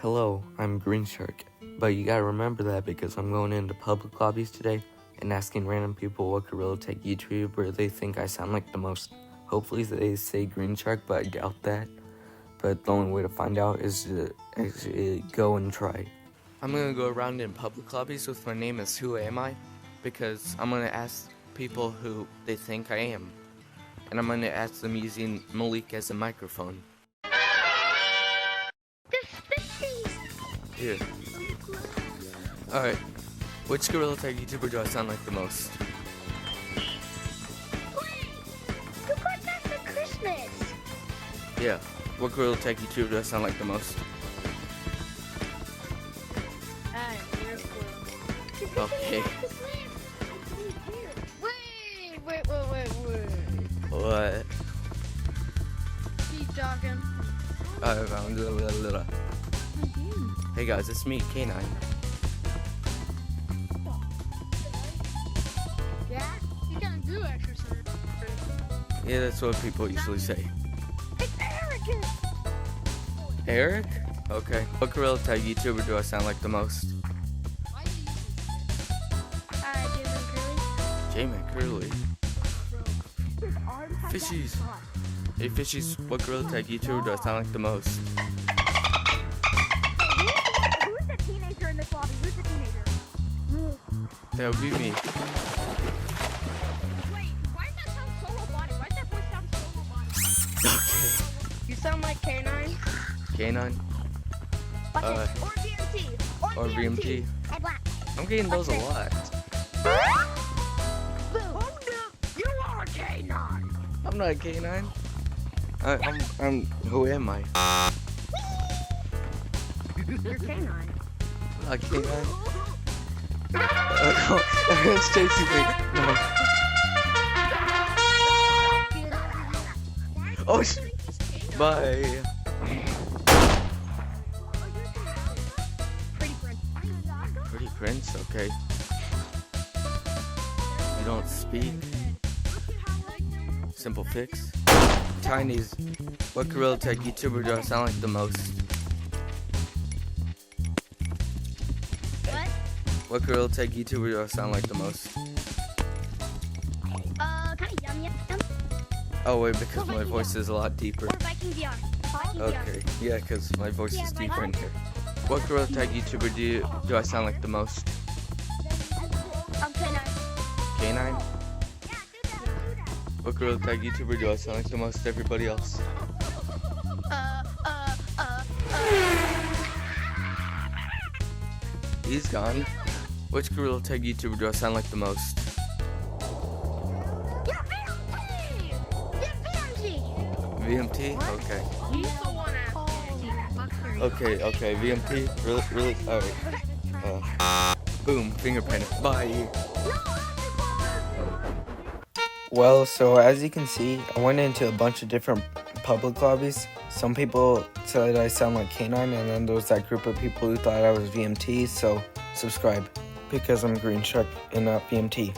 Hello, I'm Green Shark, but you gotta remember that because I'm going into public lobbies today and asking random people what Gorilla Tech YouTuber they think I sound like the most. Hopefully they say Green Shark, but I doubt that. But the only way to find out is to actually go and try. I'm gonna go around in public lobbies with my name as Who Am I? Because I'm gonna ask people who they think I am. And I'm gonna ask them using Malik as a microphone. Yeah. Alright. Which Gorilla Tag YouTuber do I sound like the most? Wait! You got that for Christmas! Yeah. What Gorilla Tag YouTuber do I sound like the most? Okay. Wait. What? Keep talking. Hey guys, it's me, K9. Yeah? You can't do exercise. Yeah, that's what people usually say. It's arrogant! Eric? Okay. What Gorilla Tag YouTuber do I sound like the most? J-Man Curly. Fishies. Hey Fishies, what Gorilla Tag YouTuber do I sound like the most? Who's the teenager in this lobby? Who's the teenager? That would be me. Wait, why does that sound so robotic? Why does that voice sound so robotic? Okay. You sound like K9. K9? Or VMT. Or VMT. Hey, Black. I'm getting those a lot. Hold up! You are a K9! I'm not a K9. I'm who am I? You're K9. I'm not K9. It's chasing me. No. Oh, bye. Pretty Prince, okay. You don't speak. Simple fix. Chinese. What Gorilla Tag YouTuber do I sound like the most? What? What Gorilla Tag YouTuber do I sound like the most? Kind of yum. Oh wait, because my voice is a lot deeper. Or Viking VR. Okay, yeah, because my voice is deeper in here. What Gorilla Tag YouTuber do I sound like the most? I'm K9. K9? What Gorilla Tag YouTuber do I sound like the most to everybody else? He's gone. Which Gorilla Tag YouTuber do I sound like the most? Yeah, VMT! VMT? Okay. He's the one asking. Okay, VMT? Really? Alright. Boom, fingerprint. Bye. Well, so as you can see, I went into a bunch of different public lobbies. Some people said I sound like K9, and then there was that group of people who thought I was VMT, so subscribe, because I'm Green Shark and not VMT.